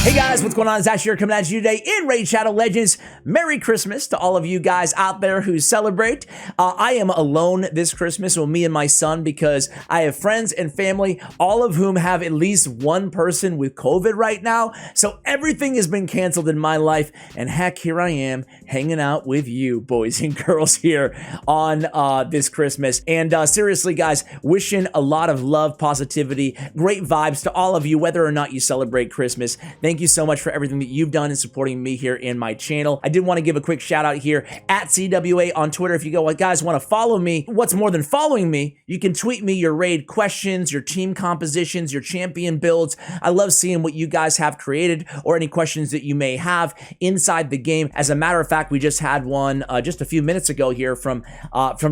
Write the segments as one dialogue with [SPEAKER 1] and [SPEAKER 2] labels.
[SPEAKER 1] Hey guys, what's going on? It's Ash here coming at you today in Raid Shadow Legends. Merry Christmas to all of you guys out there who celebrate. I am alone this Christmas with me and my son because I have friends and family, all of whom have at least one person with COVID right now. So everything has been canceled in my life. And heck, here I am hanging out with you boys and girls here on this Christmas. And seriously guys, wishing a lot of love, positivity, great vibes to all of you, whether or not you celebrate Christmas. Thank you so much for everything that you've done in supporting me here in my channel. I did want to give a quick shout out here at CWA on Twitter. If you guys want to follow me, what's more than following me, you can tweet me your raid questions, your team compositions, your champion builds. I love seeing what you guys have created or any questions that you may have inside the game. As a matter of fact, we just had one just a few minutes ago here from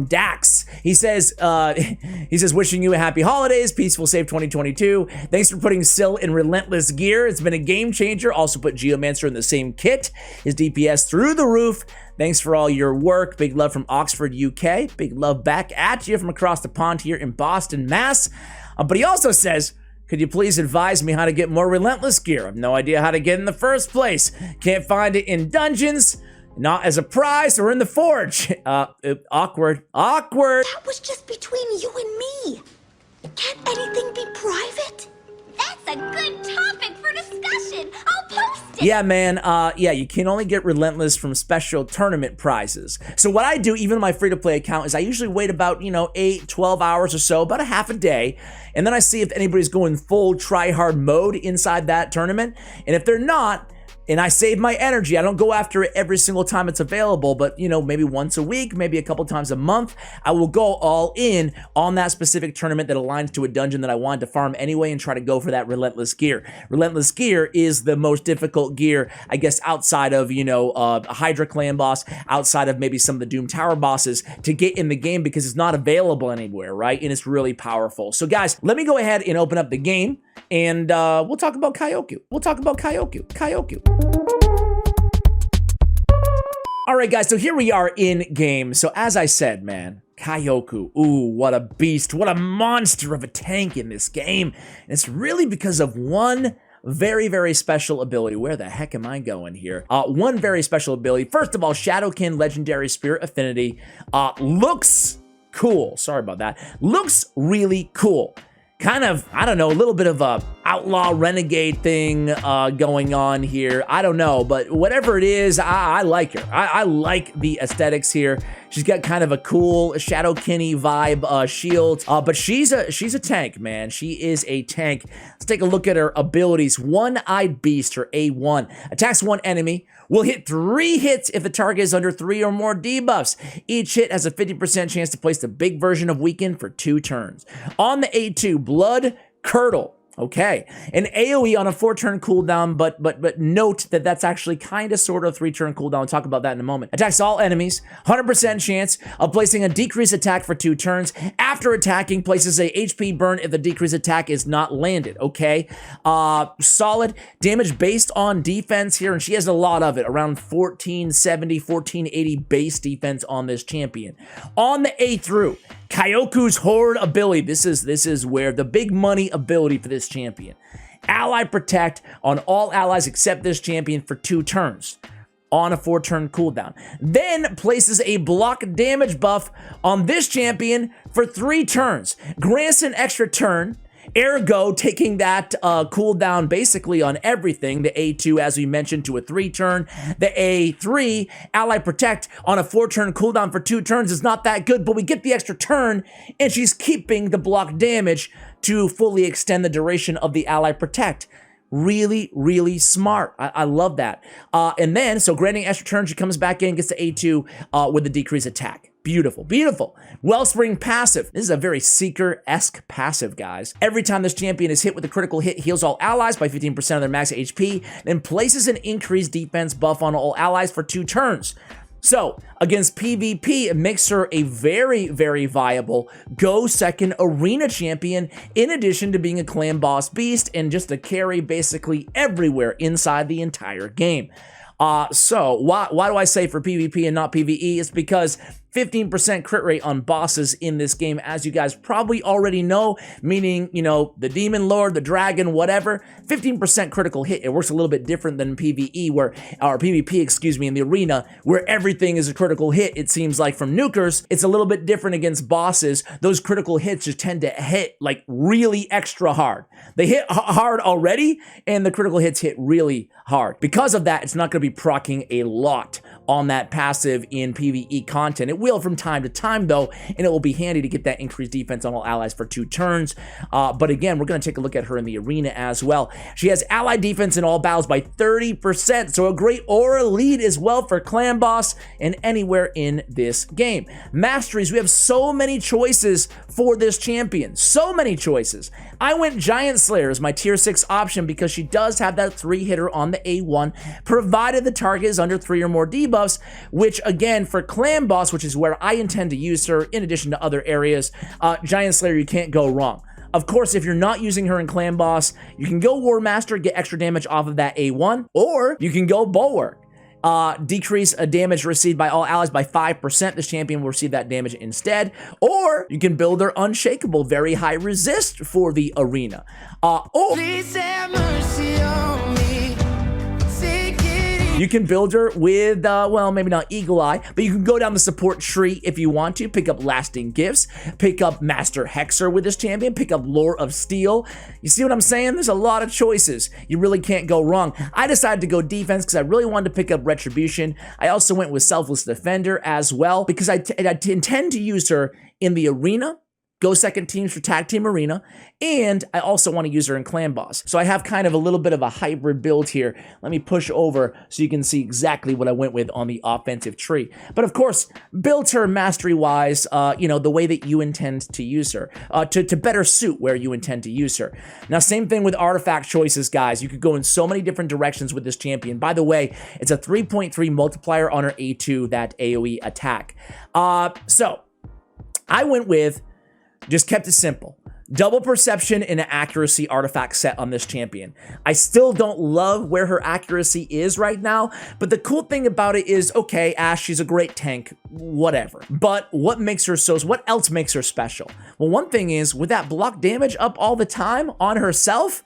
[SPEAKER 1] Dax. He says, wishing you a happy holidays, peaceful, safe 2022. Thanks for putting Syl in relentless gear. It's been a game changer. Also put Geomancer in the same kit. His DPS through the roof. Thanks for all your work. Big love from Oxford, UK. Big love back at you from across the pond here in Boston, Mass. But he also says, could you please advise me how to get more relentless gear? I have no idea how to get in the first place. Can't find it in dungeons, not as a prize, or in the forge. Awkward.
[SPEAKER 2] That was just between you and me. Can't anything be private?
[SPEAKER 3] That's a good topic for discussion. I'll post it.
[SPEAKER 1] Yeah, man. Yeah, you can only get relentless from special tournament prizes. So what I do, even on my free-to-play account, is I usually wait about, 8, 12 hours or so, about a half a day, and then I see if anybody's going full try-hard mode inside that tournament, and if they're not, and I save my energy. I don't go after it every single time it's available, but maybe once a week, maybe a couple times a month, I will go all in on that specific tournament that aligns to a dungeon that I wanted to farm anyway and try to go for that relentless gear. Relentless gear is the most difficult gear, I guess, outside of, a Hydra clan boss, outside of maybe some of the Doom Tower bosses to get in the game because it's not available anywhere, right? And it's really powerful. So guys, let me go ahead and open up the game and we'll talk about Kyoku. Kyoku. All right, guys, so here we are in game. So as I said, man, Kyoku, ooh, what a beast, what a monster of a tank in this game. And it's really because of one very, very special ability. Where the heck am I going here? One very special ability. First of all, Shadowkin Legendary Spirit Affinity looks cool. Sorry about that. Looks really cool. Kind of, I don't know, a little bit of a outlaw renegade thing going on here. I don't know, but whatever it is, I like her. I like the aesthetics here. She's got kind of a cool Shadowkin-y vibe shield, but she's a tank, man. She is a tank. Let's take a look at her abilities. One-Eyed Beast, or A1. Attacks one enemy. Will hit 3 hits if the target is under 3 or more debuffs. Each hit has a 50% chance to place the big version of Weaken for 2 turns. On the A2, Blood Curdle. Okay, an AoE on a 4-turn cooldown, but note that that's actually kind of sort of 3-turn cooldown. I'll talk about that in a moment. Attacks all enemies, 100% chance of placing a decreased attack for 2 turns. After attacking, places a HP burn if the decreased attack is not landed, okay? Solid damage based on defense here, and she has a lot of it, around 1470, 1480 base defense on this champion. On the A through, Kyoku's Horde ability. This is where the big money ability for this champion. Ally Protect on all allies except this champion for 2 turns on a 4-turn cooldown. Then places a block damage buff on this champion for 3 turns. Grants an extra turn. Ergo, taking that cooldown basically on everything, the A2, as we mentioned, to a 3-turn. The A3, Ally Protect, on a 4-turn cooldown for 2 turns is not that good, but we get the extra turn, and she's keeping the block damage to fully extend the duration of the Ally Protect. Really, really smart. I love that. And then, so granting extra turn, she comes back in, gets the A2 with the decreased attack. Beautiful, beautiful. Wellspring passive. This is a very Seeker-esque passive, guys. Every time this champion is hit with a critical hit, heals all allies by 15% of their max HP, then places an increased defense buff on all allies for 2 turns. So, against PvP, it makes her a very, very viable go-second arena champion, in addition to being a clan boss beast and just a carry basically everywhere inside the entire game. So why do I say for PvP and not PvE? It's because 15% crit rate on bosses in this game, as you guys probably already know, meaning, you know, the Demon Lord, the Dragon, whatever, 15% critical hit. It works a little bit different than PvE, or PvP, excuse me, in the arena, where everything is a critical hit, it seems like from nukers. It's a little bit different against bosses. Those critical hits just tend to hit, like, really extra hard. They hit hard already, and the critical hits hit really hard. Because of that, it's not going to be proccing a lot on that passive in PvE content. It will from time to time, though, and it will be handy to get that increased defense on all allies for 2 turns. But again, we're going to take a look at her in the arena as well. She has ally defense in all battles by 30%, so a great aura lead as well for clan boss and anywhere in this game. Masteries, we have so many choices for this champion. So many choices. I went Giant Slayer as my tier 6 option because she does have that 3-hitter on the A1, provided the target is under 3 or more debuffs, which again, for clan boss, which is where I intend to use her in addition to other areas, Giant Slayer, you can't go wrong. Of course, if you're not using her in Clan Boss, you can go War Master, get extra damage off of that A1, or you can go Bulwark. Decrease a damage received by all allies by 5%. This champion will receive that damage instead. Or you can build her Unshakable, very high resist for the arena. Please have mercy on me. You can build her with, well, maybe not Eagle Eye, but you can go down the support tree if you want to, pick up Lasting Gifts, pick up Master Hexer with this champion, pick up Lore of Steel. You see what I'm saying? There's a lot of choices. You really can't go wrong. I decided to go defense because I really wanted to pick up Retribution. I also went with Selfless Defender as well because I intend to use her in the arena, go second teams for tag team arena, and I also want to use her in clan boss. So I have kind of a little bit of a hybrid build here. Let me push over so you can see exactly what I went with on the offensive tree. But of course, build her mastery wise, you know, the way that you intend to use her, to better suit where you intend to use her. Now, same thing with artifact choices, guys. You could go in so many different directions with this champion. By the way, it's a 3.3 multiplier on her A2, that AoE attack. So I went with, just kept it simple, double perception and an accuracy artifact set on this champion. I still don't love where her accuracy is right now, but the cool thing about it is, okay, Ashe, she's a great tank, whatever. But what else makes her special? Well, one thing is, with that block damage up all the time on herself,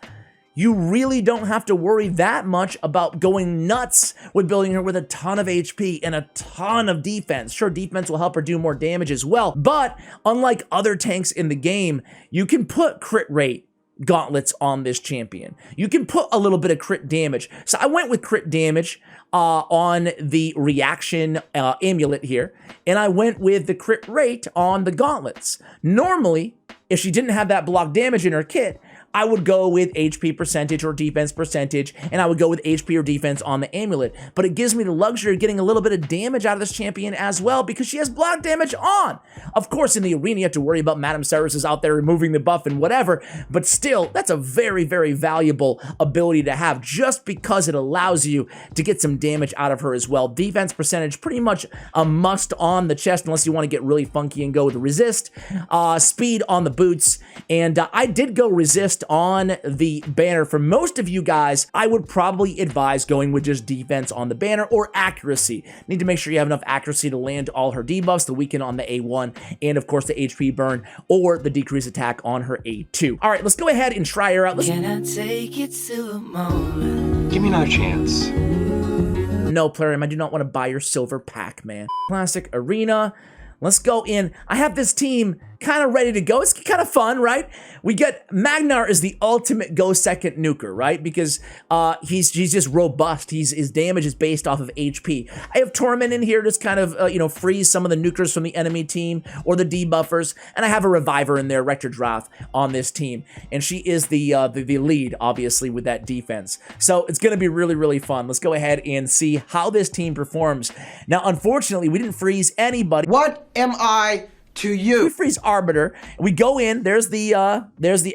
[SPEAKER 1] you really don't have to worry that much about going nuts with building her with a ton of HP and a ton of defense. Sure, defense will help her do more damage as well, but unlike other tanks in the game, you can put crit rate gauntlets on this champion. You can put a little bit of crit damage. So I went with crit damage on the reaction amulet here, and I went with the crit rate on the gauntlets. Normally, if she didn't have that block damage in her kit, I would go with HP percentage or defense percentage, and I would go with HP or defense on the amulet. But it gives me the luxury of getting a little bit of damage out of this champion as well because she has block damage on. Of course, in the arena, you have to worry about Madame Ceres is out there removing the buff and whatever, but still, that's a very, very valuable ability to have just because it allows you to get some damage out of her as well. Defense percentage, pretty much a must on the chest unless you want to get really funky and go with resist. Speed on the boots, and I did go resist on the banner. For most of you guys, I would probably advise going with just defense on the banner or accuracy. Need to make sure you have enough accuracy to land all her debuffs, the weaken on the A1, and of course the HP burn or the decrease attack on her A2. All right, let's go ahead and try her out.
[SPEAKER 4] Can I take it to a moment?
[SPEAKER 5] Give me another chance.
[SPEAKER 1] No, Plarium, I do not want to buy your silver pack, man. Classic arena. Let's go in. I have this team kind of ready to go. It's kind of fun, right? We get Magnar is the ultimate go second nuker, right? Because he's just robust. His damage is based off of HP. I have Torment in here, just kind of you know, freeze some of the nukers from the enemy team or the debuffers, and I have a Reviver in there, Rectordrath, on this team, and she is the lead, obviously, with that defense. So it's gonna be really, really fun. Let's go ahead and see how this team performs. Now, unfortunately, we didn't freeze anybody.
[SPEAKER 5] What am I to you?
[SPEAKER 1] We freeze Arbiter. We go in. There's the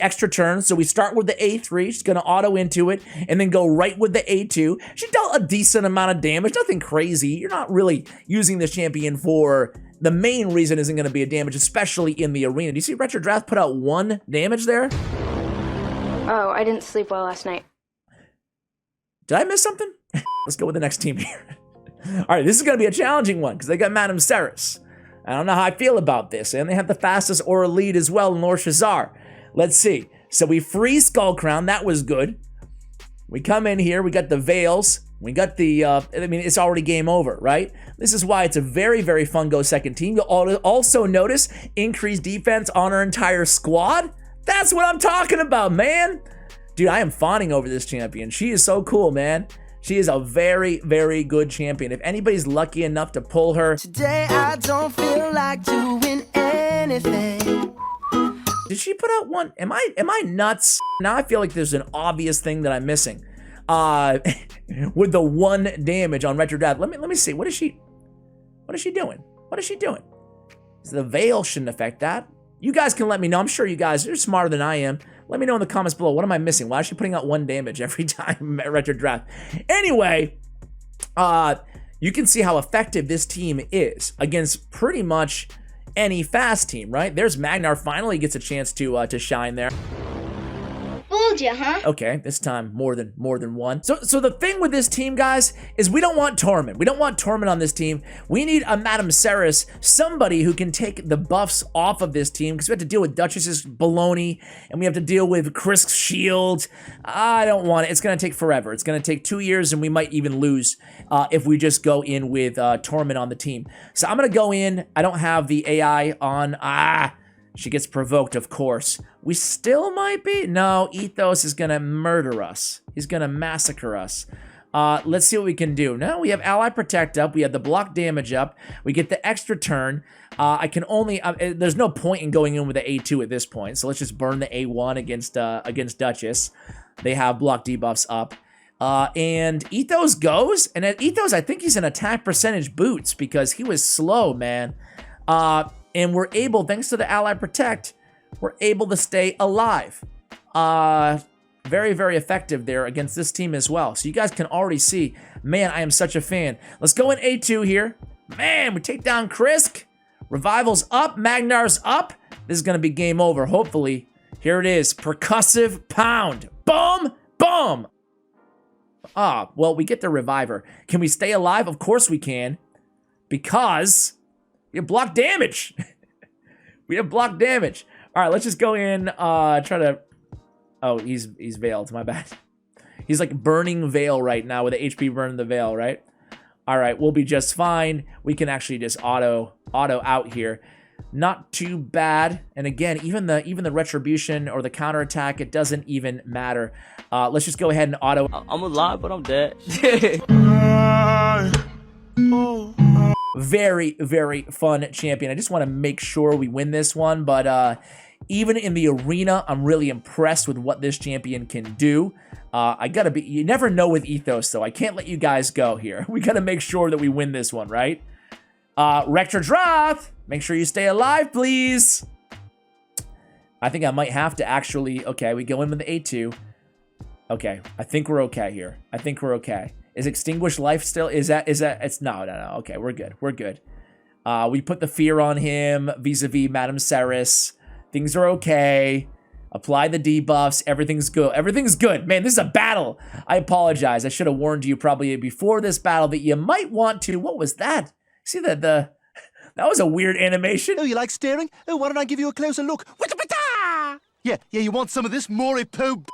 [SPEAKER 1] extra turn. So we start with the A3. She's gonna auto into it, and then go right with the A2. She dealt a decent amount of damage. Nothing crazy. You're not really using this champion for the main reason isn't gonna be a damage, especially in the arena. Do you see Rectordrath put out 1 damage there?
[SPEAKER 6] Oh, I didn't sleep well last night.
[SPEAKER 1] Did I miss something? Let's go with the next team here. All right, this is gonna be a challenging one because they got Madame Ceres. I don't know how I feel about this. And they have the fastest aura lead as well in Lord Shazar. Let's see. So we free Skull Crown. That was good. We come in here. We got the Veils. We got the, I mean, it's already game over, right? This is why it's a very, very fun go second team. You'll also notice increased defense on our entire squad. That's what I'm talking about, man. Dude, I am fawning over this champion. She is so cool, man. She is a very, very good champion. If anybody's lucky enough to pull her.
[SPEAKER 4] Today I don't feel like doing anything.
[SPEAKER 1] Did she put out one? Am I nuts? Now I feel like there's an obvious thing that I'm missing. With the 1 damage on Retro Draft. Let me see. What is she doing? What is she doing? The Veil shouldn't affect that. You guys can let me know. I'm sure you guys are smarter than I am. Let me know in the comments below. What am I missing? Why is she putting out 1 damage every time at Retro Draft? Anyway, you can see how effective this team is against pretty much any fast team, right? There's Magnar finally gets a chance to shine there.
[SPEAKER 3] Fooled you, huh?
[SPEAKER 1] Okay, this time more than one. So the thing with this team, guys, is we don't want Torment. We don't want Torment on this team. We need a Madame Ceres, somebody who can take the buffs off of this team, because we have to deal with Duchess's baloney, and we have to deal with Krisk's shield. I don't want it. It's going to take forever. It's going to take 2 years, and we might even lose if we just go in with Torment on the team. So I'm going to go in. I don't have the AI on. She gets provoked, of course. We still might be. No, Ethos is going to murder us. He's going to massacre us. Let's see what we can do. Now we have Ally Protect up. We have the block damage up. We get the extra turn. I can only... there's no point in going in with the A2 at this point. So let's just burn the A1 against Duchess. They have block debuffs up. And Ethos goes. And at Ethos, I think he's in attack percentage boots because he was slow, man. And we're able, thanks to the Ally Protect, we're able to stay alive. Very, very effective there against this team as well. So you guys can already see, man, I am such a fan. Let's go in A2 here. Man, we take down Krisk. Revival's up, Magnar's up. This is going to be game over, hopefully. Here it is, Percussive Pound. Boom, boom. Well, we get the Reviver. Can we stay alive? Of course we can. Because... we have block damage. We have block damage. All right, let's just go in, try to... oh, he's veiled, my bad. He's like burning Veil right now with the HP burning the Veil, right? All right, we'll be just fine. We can actually just auto out here. Not too bad. And again, even the Retribution or the counterattack, it doesn't even matter. Let's just go ahead and auto...
[SPEAKER 7] I'm alive, but I'm dead.
[SPEAKER 1] Very, very fun champion. I just want to make sure we win this one, but even in the arena, I'm really impressed with what this champion can do. I gotta be, you never know with Ethos, though. I can't let you guys go here. We gotta make sure that we win this one, right? Rector Droth, make sure you stay alive, please. I think I might have to actually, okay, we go in with the A2. Okay, I think we're okay here. I think we're okay. Is Extinguished Life still, is that, it's, no. Okay, we're good. We're good. We put the fear on him vis-a-vis Madame Ceres. Things are okay. Apply the debuffs. Everything's good. Everything's good. Man, this is a battle. I apologize. I should have warned you probably before this battle that you might want to, what was that? See that that was a weird animation.
[SPEAKER 8] Oh, you like staring? Oh, why don't I give you a closer look? Yeah, you want some of this Moripo?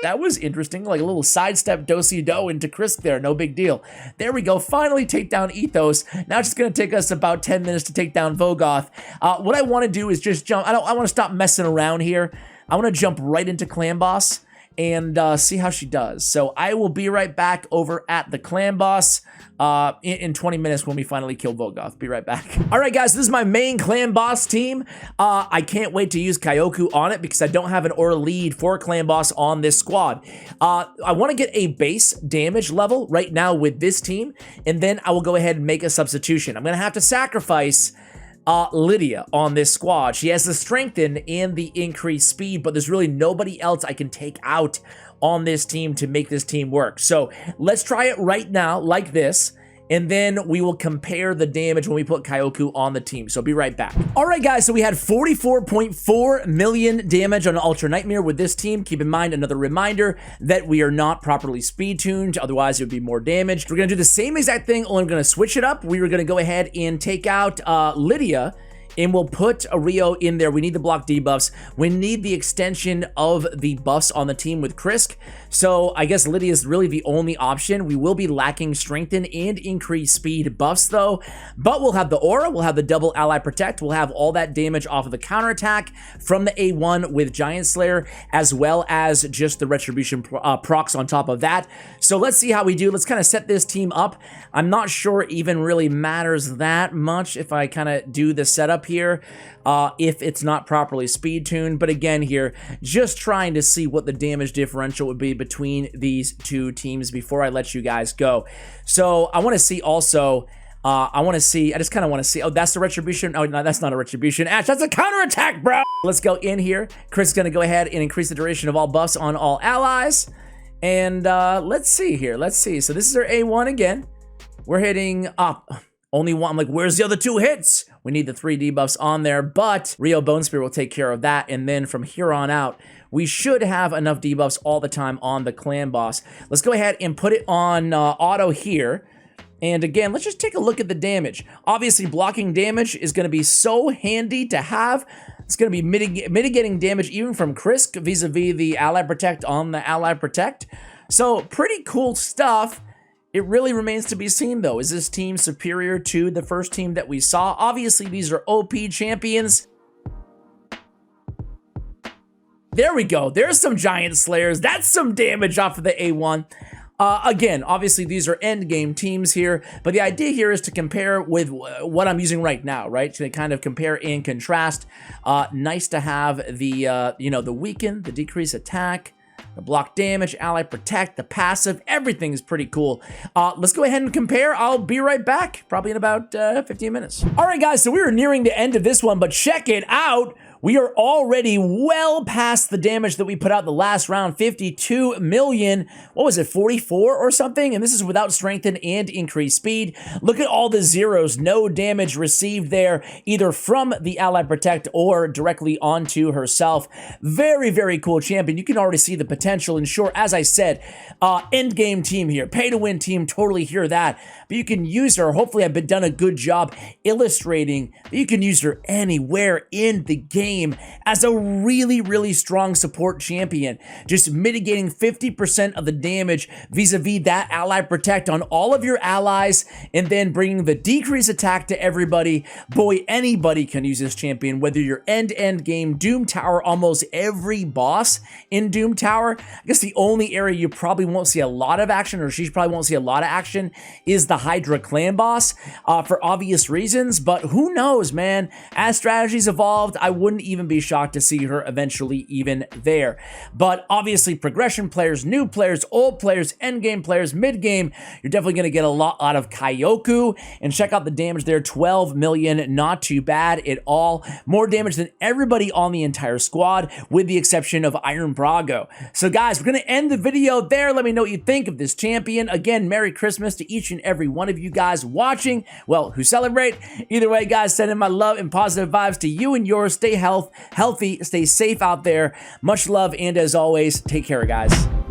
[SPEAKER 1] That was interesting, like a little sidestep do-si-do into Krisk there, no big deal. There we go, finally take down Ethos. Now it's just gonna take us about 10 minutes to take down Vogoth. What I wanna do is just jump, I wanna stop messing around here. I wanna jump right into Clan Boss and see how she does. So I will be right back over at the Clan Boss in 20 minutes when we finally kill Vogoth. Be right back. All right, guys, this is my main Clan Boss team. I can't wait to use Kyoku on it because I don't have an aura lead for Clan Boss on this squad. I want to get a base damage level right now with this team, and then I will go ahead and make a substitution. I'm going to have to sacrifice Lydia on this squad. She has the strengthen and the increased speed, but there's really nobody else I can take out on this team to make this team work. So let's try it right now like this, and then we will compare the damage when we put Kyoku on the team. So be right back. All right, guys, so we had 44.4 million damage on Ultra Nightmare with this team. Keep in mind, another reminder that we are not properly speed tuned, otherwise it would be more damage. We're gonna do the same exact thing, only I'm gonna switch it up. We were gonna go ahead and take out Lydia, and we'll put a Rio in there. We need the block debuffs. We need the extension of the buffs on the team with Krisk. So I guess Lydia is really the only option. We will be lacking strengthen and increase speed buffs though, but we'll have the aura, we'll have the double ally protect, we'll have all that damage off of the counterattack from the A1 with Giant Slayer, as well as just the retribution procs on top of that. So let's see how we do. Let's kind of set this team up. I'm not sure it even really matters that much if I kind of do the setup here, if it's not properly speed tuned, but again here, just trying to see what the damage differential would be between these two teams before I let you guys go. So I want to see also, I just kind of want to see, oh, that's the retribution. Oh, no, that's not a retribution. Ash, that's a counterattack, bro. Let's go in here. Chris is going to go ahead and increase the duration of all buffs on all allies. And let's see here. Let's see. So this is our A1 again. We're hitting up. Only one. I'm like, where's the other two hits? We need the 3 debuffs on there, but Rio Bone Spear will take care of that. And then from here on out, we should have enough debuffs all the time on the clan boss. Let's go ahead and put it on auto here. And again, let's just take a look at the damage. Obviously, blocking damage is going to be so handy to have. It's going to be mitigating damage even from Krisk vis-a-vis the Ally Protect on the Ally Protect. So pretty cool stuff. It really remains to be seen, though. Is this team superior to the first team that we saw? Obviously, these are OP champions. There we go. There's some Giant Slayers. That's some damage off of the A1. Again, obviously, these are endgame teams here, but the idea here is to compare with what I'm using right now, right? To kind of compare and contrast. Nice to have the, the weaken, the decrease attack, the block damage, ally protect, the passive, everything is pretty cool. Let's go ahead and compare. I'll be right back, probably in about 15 minutes. All right, guys, so we are nearing the end of this one, but check it out. We are already well past the damage that we put out the last round, 52 million. What was it, 44 or something? And this is without strengthen and increased speed. Look at all the zeros. No damage received there, either from the Ally Protect or directly onto herself. Very, very cool champion. You can already see the potential. And sure, as I said, end game team here. Pay to win team, totally hear that. But you can use her. Hopefully, I've done a good job illustrating that you can use her anywhere in the game as a really, really strong support champion, just mitigating 50% of the damage vis-a-vis that Ally Protect on all of your allies, and then bringing the decrease attack to everybody. Boy, anybody can use this champion, whether you're end-to-end game, Doom Tower, almost every boss in Doom Tower. I guess the only area you probably won't see a lot of action, or she probably won't see a lot of action, is the Hydra clan boss, for obvious reasons, but who knows, man? As strategies evolved, I wouldn't even be shocked to see her eventually even there. But obviously, progression players, new players, old players, endgame players, mid-game, you're definitely going to get a lot out of Kyoku. And check out the damage there, 12 million, not too bad at all. More damage than everybody on the entire squad, with the exception of Iron Brago. So guys, we're going to end the video there. Let me know what you think of this champion. Again, Merry Christmas to each and every one of you guys watching, well, who celebrate. Either way, guys, sending my love and positive vibes to you and yours. Stay healthy, stay safe out there. Much love, and as always, take care, guys.